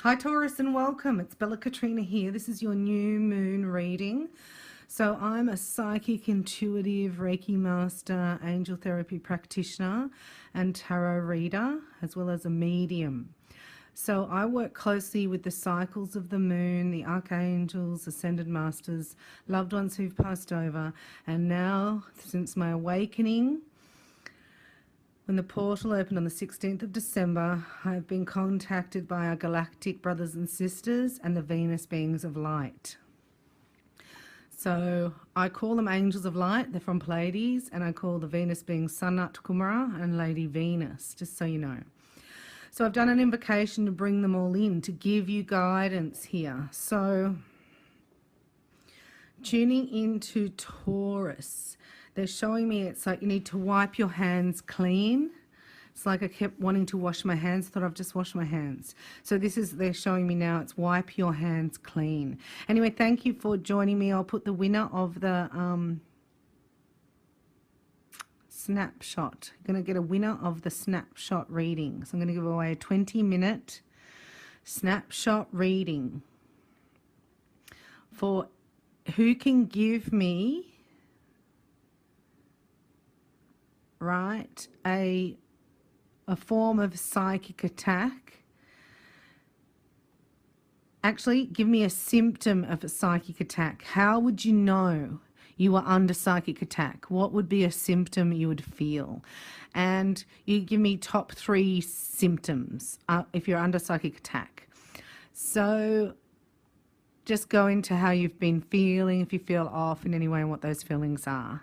Hi Taurus and welcome. It's Katrina here. This is your new moon reading. So I'm a psychic, intuitive, Reiki master, angel therapy practitioner and tarot reader, as well as a medium. So I work closely with the cycles of the moon, the archangels, ascended masters, loved ones who've passed over, and now since my awakening, when the portal opened on the 16th of December, I've been contacted by our galactic brothers and sisters and the Venus beings of light. So I call them angels of light. They're from Pleiades, and I call the Venus beings Sanat Kumara and Lady Venus, just so you know. So I've done an invocation to bring them all in, to give you guidance here. So tuning into Taurus, they're showing me it's like you need to wipe your hands clean. It's like I kept wanting to wash my hands, thought I've just washed my hands. So this is, they're showing me now, it's wipe your hands clean. Anyway, thank you for joining me. I'll put the winner of the snapshot. You're going to get a winner of the snapshot reading. So I'm going to give away a 20-minute snapshot reading for who can give me a form of psychic attack. Actually, give me a symptom of a psychic attack. How would you know you are under psychic attack? What would be a symptom you would feel? And you give me top 3 symptoms if you're under psychic attack. So just go into how you've been feeling, if you feel off in any way, and what those feelings are,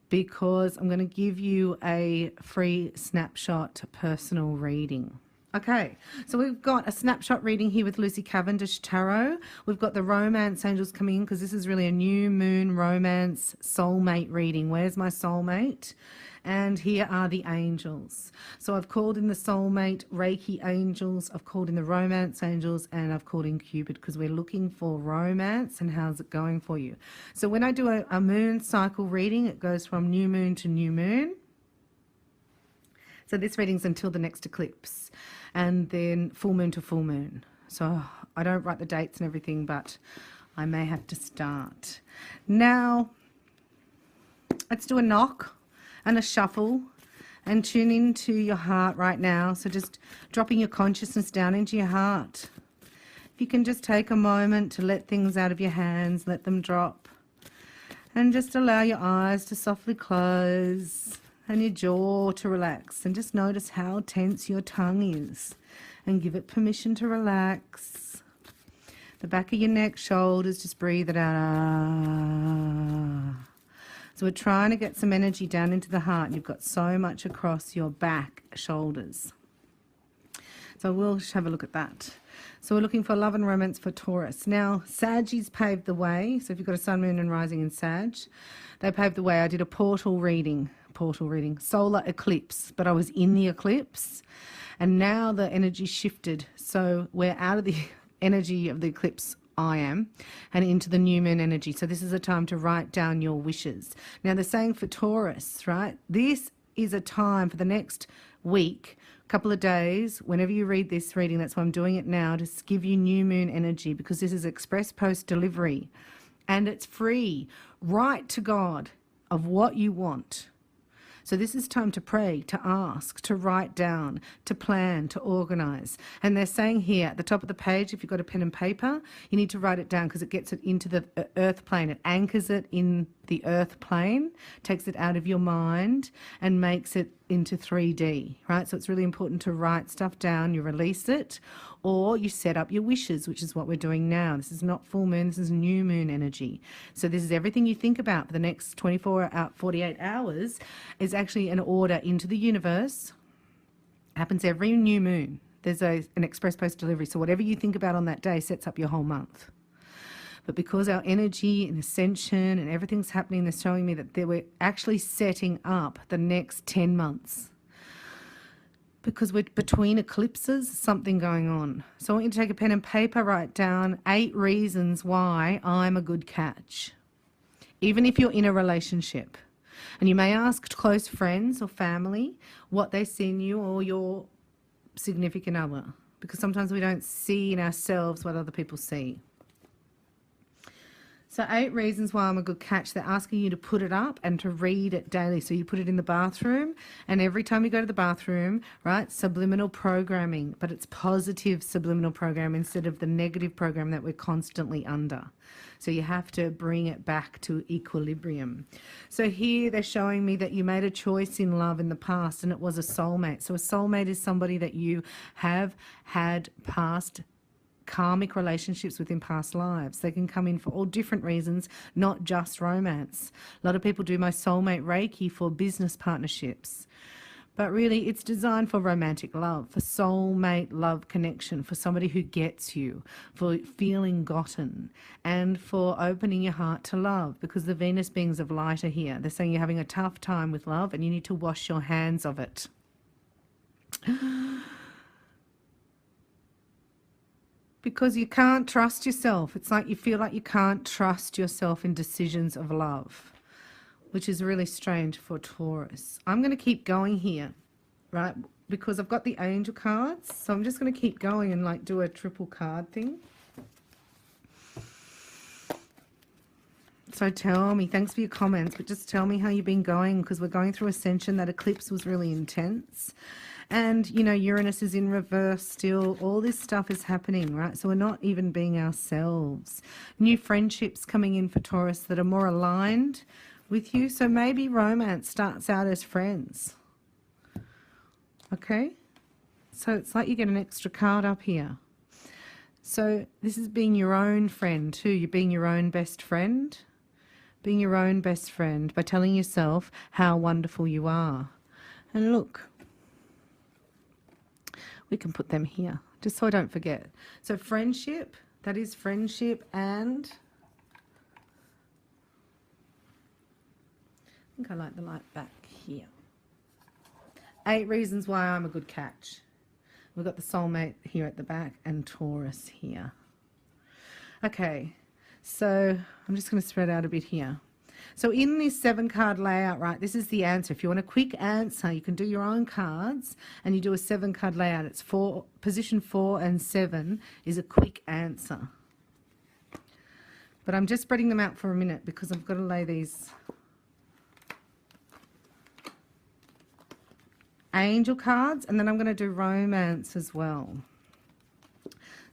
because I'm going to give you a free snapshot personal reading. Okay, so we've got a snapshot reading here with Lucy Cavendish Tarot. We've got the romance angels coming in because this is really a new moon romance soulmate reading. Where's my soulmate? And here are the angels. So I've called in the soulmate Reiki angels, I've called in the romance angels, and I've called in Cupid because we're looking for romance and how's it going for you. So when I do a moon cycle reading, it goes from new moon to new moon. So this reading's until the next eclipse, and then full moon to full moon. So I don't write the dates and everything, but I may have to start. Now, let's do a knock and a shuffle and tune into your heart right now. So just dropping your consciousness down into your heart. If you can just take a moment to let things out of your hands, let them drop, and just allow your eyes to softly close and your jaw to relax, and just notice how tense your tongue is and give it permission to relax. The back of your neck, shoulders, just breathe it out. So we're trying to get some energy down into the heart. You've got so much across your back, shoulders. So we'll have a look at that. So we're looking for love and romance for Taurus. Now, Saggies paved the way. So if you've got a sun, moon and rising in Sag, they paved the way. I did a portal reading, solar eclipse, but I was in the eclipse, and now the energy shifted. So we're out of the energy of the eclipse, I am, and into the new moon energy. So this is a time to write down your wishes. Now they're saying for Taurus, right, this is a time for the next week, couple of days, whenever you read this reading, that's why I'm doing it now, to give you new moon energy, because this is express post delivery and it's free. Write to God of what you want. So this is time to pray, to ask, to write down, to plan, to organize. And they're saying here at the top of the page, if you've got a pen and paper, you need to write it down because it gets it into the earth plane. It anchors it in the earth plane, takes it out of your mind and makes it into 3D, right? So it's really important to write stuff down. You release it, or you set up your wishes, which is what we're doing now. This is not full moon, this is new moon energy. So this is everything you think about for the next 48 hours is actually an order into the universe. It happens every new moon. There's an express post delivery. So whatever you think about on that day sets up your whole month. But because our energy and ascension and everything's happening, they're showing me that we're actually setting up the next 10 months. Because we're between eclipses, something going on. So I want you to take a pen and paper, write down 8 reasons why I'm a good catch. Even if you're in a relationship. And you may ask close friends or family what they see in you, or your significant other. because sometimes we don't see in ourselves what other people see. So 8 reasons why I'm a good catch. They're asking you to put it up and to read it daily. So you put it in the bathroom, and every time you go to the bathroom, right, subliminal programming, but it's positive subliminal program instead of the negative program that we're constantly under. So you have to bring it back to equilibrium. So here they're showing me that you made a choice in love in the past, and it was a soulmate. So a soulmate is somebody that you have had past karmic relationships within past lives. They can come in for all different reasons, not just romance. A lot of people do my soulmate Reiki for business partnerships. But really, it's designed for romantic love, for soulmate love connection, for somebody who gets you, for feeling gotten, and for opening your heart to love, because the Venus beings of light are here. They're saying you're having a tough time with love and you need to wash your hands of it. Because you can't trust yourself. It's like you feel like you can't trust yourself in decisions of love, which is really strange for Taurus. I'm going to keep going here, right? Because I've got the angel cards. So I'm just going to keep going and like do a triple card thing. So tell me, thanks for your comments, but just tell me how you've been going, because we're going through ascension. That eclipse was really intense. And, you know, Uranus is in reverse still. All this stuff is happening, right? So we're not even being ourselves. New friendships coming in for Taurus that are more aligned with you. So maybe romance starts out as friends. Okay? So it's like you get an extra card up here. So this is being your own friend too. You're being your own best friend. Being your own best friend by telling yourself how wonderful you are. And look, we can put them here, just so I don't forget. So friendship, that is friendship, and I think I like the light back here. 8 reasons why I'm a good catch. We've got the soulmate here at the back and Taurus here. Okay, so I'm just going to spread out a bit here. So in this 7-card layout, right, this is the answer. If you want a quick answer, you can do your own cards and you do a 7-card layout. It's position 4 and 7 is a quick answer. But I'm just spreading them out for a minute because I've got to lay these angel cards, and then I'm going to do romance as well.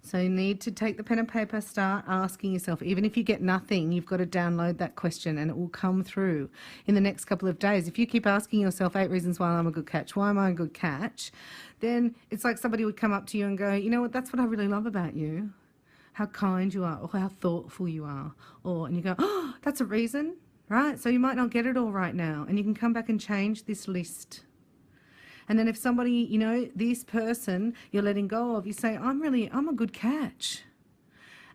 So you need to take the pen and paper, start asking yourself. Even if you get nothing, you've got to download that question and it will come through in the next couple of days. If you keep asking yourself 8 reasons why I'm a good catch, why am I a good catch, then it's like somebody would come up to you and go, you know what, that's what I really love about you. How kind you are, or how thoughtful you are. And you go, oh, that's a reason, right? So you might not get it all right now, and you can come back and change this list. And then if somebody, you know, this person you're letting go of, you say, I'm a good catch.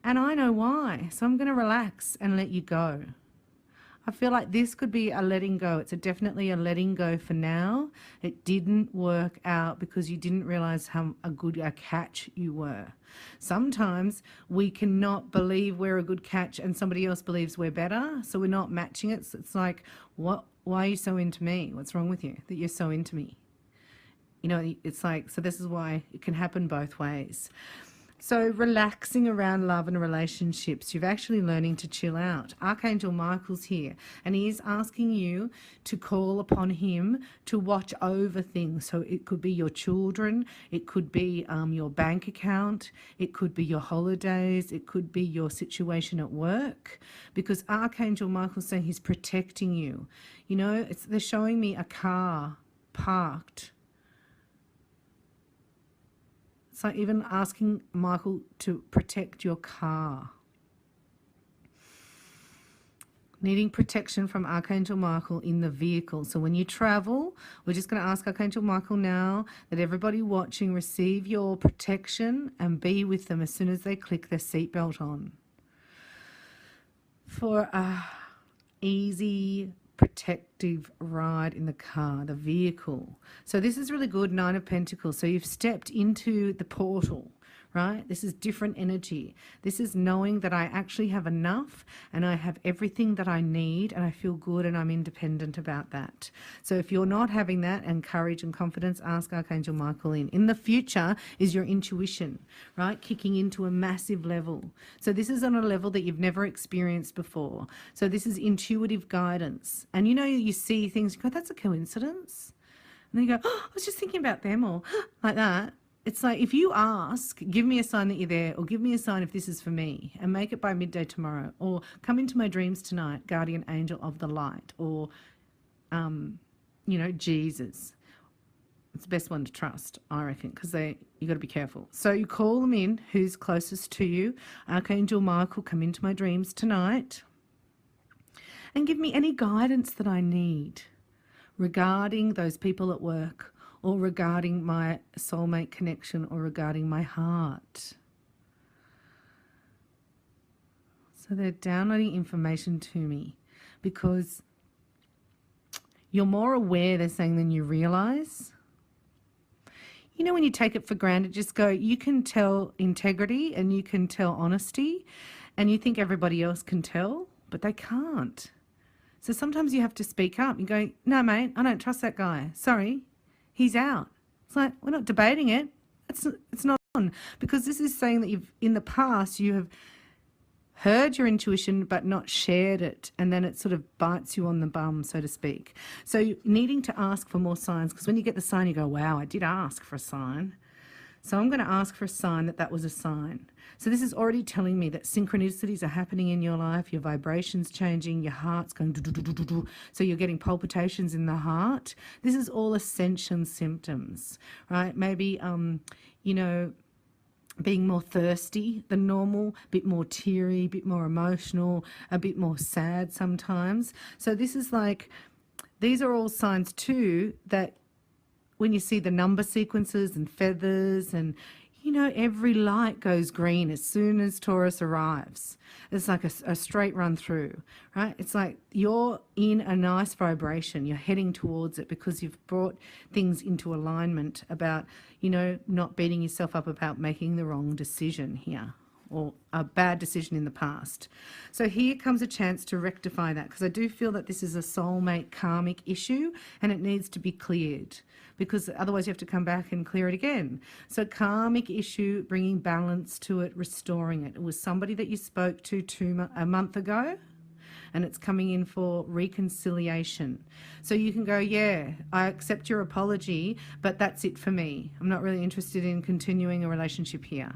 And I know why. So I'm going to relax and let you go. I feel like this could be a letting go. It's definitely a letting go for now. It didn't work out because you didn't realize how good a catch you were. Sometimes we cannot believe we're a good catch and somebody else believes we're better. So we're not matching it. So it's like, why are you so into me? What's wrong with you that you're so into me? You know, it's like, so this is why it can happen both ways. So relaxing around love and relationships, you're actually learning to chill out. Archangel Michael's here, and he is asking you to call upon him to watch over things. So it could be your children, it could be your bank account, it could be your holidays, it could be your situation at work, because Archangel Michael's saying he's protecting you. You know, they're showing me a car parked. So even asking Michael to protect your car. Needing protection from Archangel Michael in the vehicle. So when you travel, we're just going to ask Archangel Michael now that everybody watching receive your protection and be with them as soon as they click their seatbelt on. For a easy protective ride in the car, the vehicle. So this is really good, 9 of Pentacles. So you've stepped into the portal, right? This is different energy. This is knowing that I actually have enough and I have everything that I need and I feel good and I'm independent about that. So if you're not having that and courage and confidence, ask Archangel Michael in. In the future is your intuition, right? Kicking into a massive level. So this is on a level that you've never experienced before. So this is intuitive guidance. And you know, you see things, you go, that's a coincidence. And then you go, oh, I was just thinking about them, or like that. It's like, if you ask, give me a sign that you're there, or give me a sign if this is for me, and make it by midday tomorrow, or come into my dreams tonight, guardian angel of the light, or, you know, Jesus. It's the best one to trust, I reckon, because you got to be careful. So you call them in, who's closest to you. Archangel Michael, come into my dreams tonight, and give me any guidance that I need regarding those people at work, or regarding my soulmate connection, or regarding my heart. So they're downloading information to me because you're more aware, they're saying, than you realize. You know, when you take it for granted, just go, you can tell integrity and you can tell honesty, and you think everybody else can tell, but they can't. So sometimes you have to speak up. You go, no, mate, I don't trust that guy. Sorry, he's out. It's like, we're not debating it. It's not on. Because this is saying that in the past, you have heard your intuition but not shared it, and then it sort of bites you on the bum, so to speak. So needing to ask for more signs, because when you get the sign, you go, wow, I did ask for a sign. So I'm going to ask for a sign that was a sign. So this is already telling me that synchronicities are happening in your life, your vibrations changing, your heart's going do-do-do-do-do. So you're getting palpitations in the heart. This is all ascension symptoms, right? Maybe, you know, being more thirsty than normal, a bit more teary, a bit more emotional, a bit more sad sometimes. So this is like, these are all signs too that when you see the number sequences and feathers and, you know, every light goes green as soon as Taurus arrives. It's like a straight run through, right? It's like you're in a nice vibration. You're heading towards it because you've brought things into alignment about, you know, not beating yourself up about making the wrong decision here, or a bad decision in the past. So here comes a chance to rectify that, because I do feel that this is a soulmate karmic issue and it needs to be cleared, because otherwise you have to come back and clear it again. So karmic issue, bringing balance to it, restoring it. It was somebody that you spoke to a month ago, and it's coming in for reconciliation. So you can go, yeah, I accept your apology, but that's it for me. I'm not really interested in continuing a relationship here.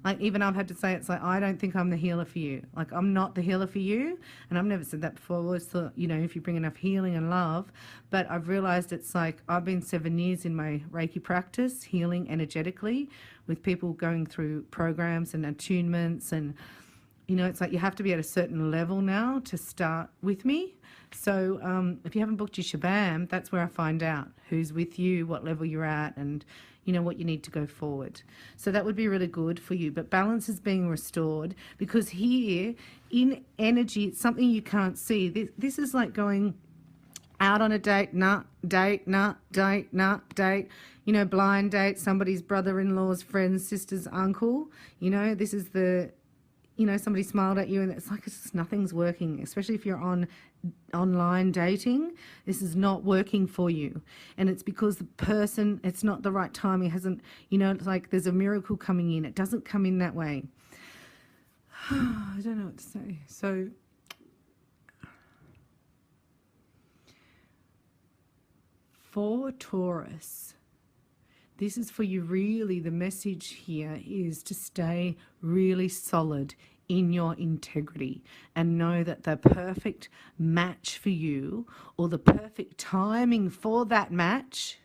Like, even I've had to say, it's like, I don't think I'm the healer for you. Like, I'm not the healer for you. And I've never said that before. I always thought, you know, if you bring enough healing and love. But I've realized it's like, I've been 7 years in my Reiki practice, healing energetically with people going through programs and attunements. And, you know, it's like you have to be at a certain level now to start with me. So if you haven't booked your shabam, that's where I find out who's with you, what level you're at, and you know what you need to go forward. So that would be really good for you. But balance is being restored, because here in energy, it's something you can't see. This is like going out on a date, date, date, you know, blind date, somebody's brother-in-law's friend, sister's uncle. You know, this is the, you know, somebody smiled at you and it's like nothing's working, especially if you're on online dating. This is not working for you, and it's because the person, it's not the right timing, hasn't, you know, it's like there's a miracle coming in. It doesn't come in that way. I don't know what to say. So for Taurus, this is for you. Really, the message here is to stay really solid in your integrity and know that the perfect match for you, or the perfect timing for that match,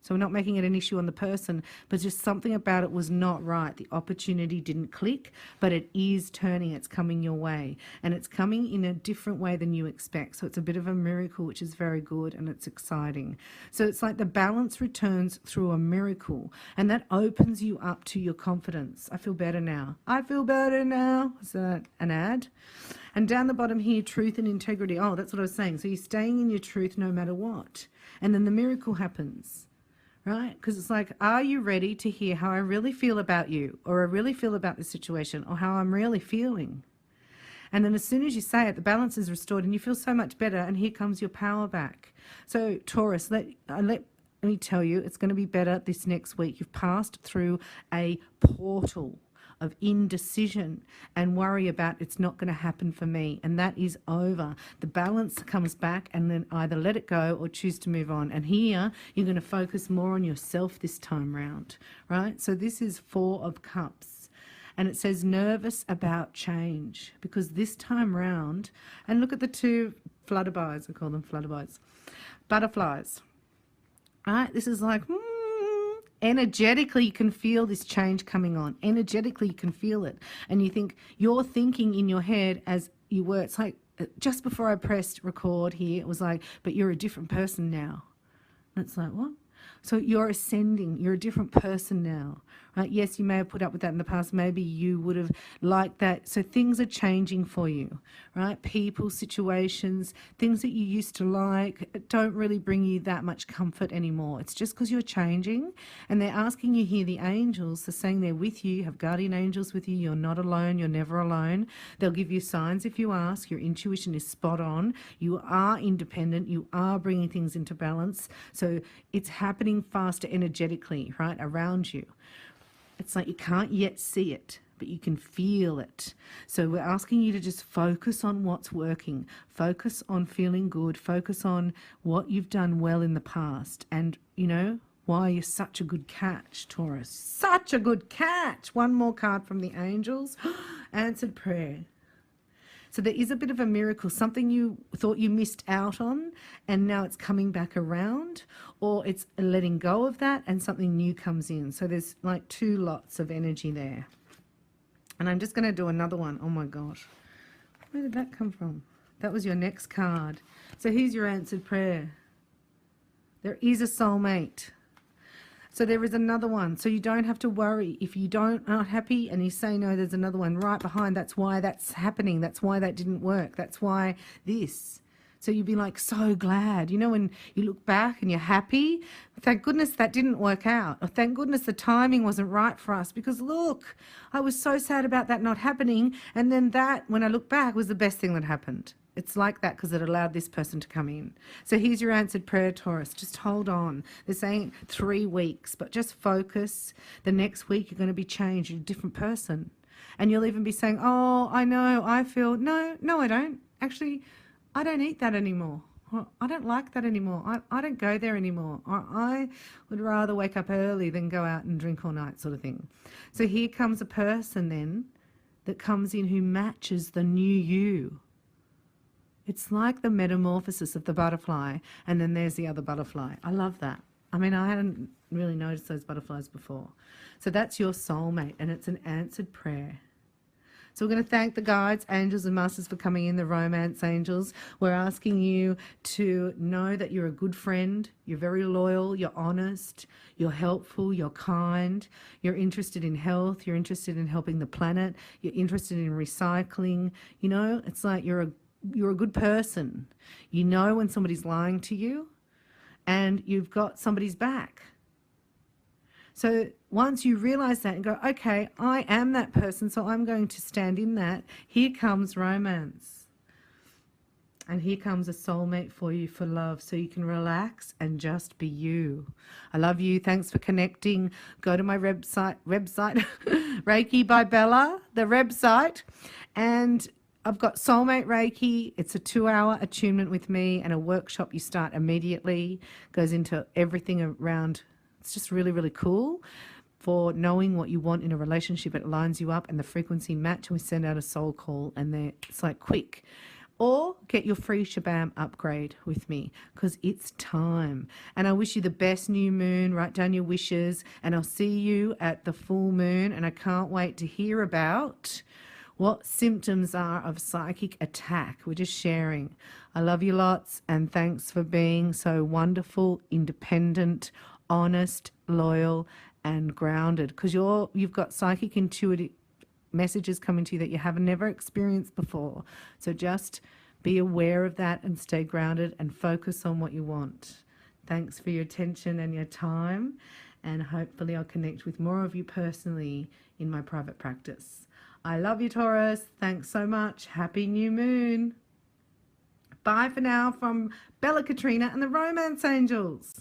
so we're not making it an issue on the person, but just something about it was not right. The opportunity didn't click, but it is turning. It's coming your way, and it's coming in a different way than you expect. So it's a bit of a miracle, which is very good, and it's exciting. So it's like the balance returns through a miracle, and that opens you up to your confidence. I feel better now. I feel better now. Is that an ad? And down the bottom here, truth and integrity. Oh, that's what I was saying. So you're staying in your truth no matter what. And then the miracle happens. right? Because it's like, are you ready to hear how I really feel about you, or I really feel about this situation, or how I'm really feeling? And then as soon as you say it, the balance is restored and you feel so much better, and here comes your power back. So Taurus, let me tell you, it's going to be better this next week. You've passed through a portal of indecision and worry about it's not going to happen for me, and that is over. The balance comes back, and then either let it go or choose to move on. And here you're going to focus more on yourself this time round, right? So this is 4 of Cups. And it says nervous about change, because this time round, and look at the 2 flutterbies, I call them flutterbies, butterflies, right? This is like, energetically you can feel this change coming on. Energetically you can feel it. And you think, you're thinking in your head as you were. It's like, just before I pressed record here, it was like, but you're a different person now. And it's like, what? So you're ascending, you're a different person now, right? Yes, you may have put up with that in the past. Maybe you would have liked that. So things are changing for you, right? People, situations, things that you used to like don't really bring you that much comfort anymore. It's just because you're changing, and they're asking you here, the angels, they're saying they're with you, you have guardian angels with you, you're not alone, you're never alone. They'll give you signs if you ask. Your intuition is spot on. You are independent, you are bringing things into balance. So it's happening faster energetically, right, around you. It's like you can't yet see it, but you can feel it. So we're asking you to just focus on what's working, focus on feeling good, focus on what you've done well in the past, and you know why you're such a good catch, Taurus. Such a good catch. One more card from the angels. Answered prayer. So there is a bit of a miracle, something you thought you missed out on, and now it's coming back around, or it's letting go of that and something new comes in. So there's like 2 lots of energy there. And I'm just going to do another one. Oh my gosh. Where did that come from? That was your next card. So here's your answered prayer. There is a soulmate. So there is another one. So you don't have to worry. If you aren't happy and you say no, there's another one right behind. That's why that's happening. That's why that didn't work. That's why this. So you'd be like so glad. You know, when you look back and you're happy, thank goodness that didn't work out. Or thank goodness the timing wasn't right for us, because look, I was so sad about that not happening. And then that, when I look back, was the best thing that happened. It's like that because it allowed this person to come in. So here's your answered prayer, Taurus. Just hold on. They're saying 3 weeks, but just focus. The next week you're going to be changed. You're a different person. And you'll even be saying, oh, I know, I feel, no, I don't. Actually, I don't eat that anymore. I don't like that anymore. I don't go there anymore. Or I would rather wake up early than go out and drink all night, sort of thing. So here comes a person then that comes in who matches the new you. It's like the metamorphosis of the butterfly, and then there's the other butterfly. I love that. I mean, I hadn't really noticed those butterflies before. So that's your soulmate, and it's an answered prayer. So we're going to thank the guides, angels and masters for coming in, the romance angels. We're asking you to know that you're a good friend, you're very loyal, you're honest, you're helpful, you're kind, you're interested in health, you're interested in helping the planet, you're interested in recycling. You know, it's like you're a good person. You know when somebody's lying to you, and you've got somebody's back. So once you realize that and go, okay, I am that person, so I'm going to stand in that, here comes romance. And here comes a soulmate for you for love, so you can relax and just be you. I love you. Thanks for connecting. Go to my website Reiki by Bella, the website, and I've got Soulmate Reiki. It's a 2-hour attunement with me and a workshop you start immediately. Goes into everything around. It's just really, really cool for knowing what you want in a relationship. It lines you up and the frequency match. We send out a soul call and it's like quick. Or get your free Shabam upgrade with me, because it's time. And I wish you the best new moon. Write down your wishes, and I'll see you at the full moon. And I can't wait to hear about what symptoms are of psychic attack. We're just sharing. I love you lots, and thanks for being so wonderful, independent, honest, loyal, and grounded, because you've got psychic intuitive messages coming to you that you have never experienced before. So just be aware of that and stay grounded and focus on what you want. Thanks for your attention and your time, and hopefully I'll connect with more of you personally in my private practice. I love you, Taurus. Thanks so much. Happy new moon. Bye for now from Bella, Katrina and the Romance Angels.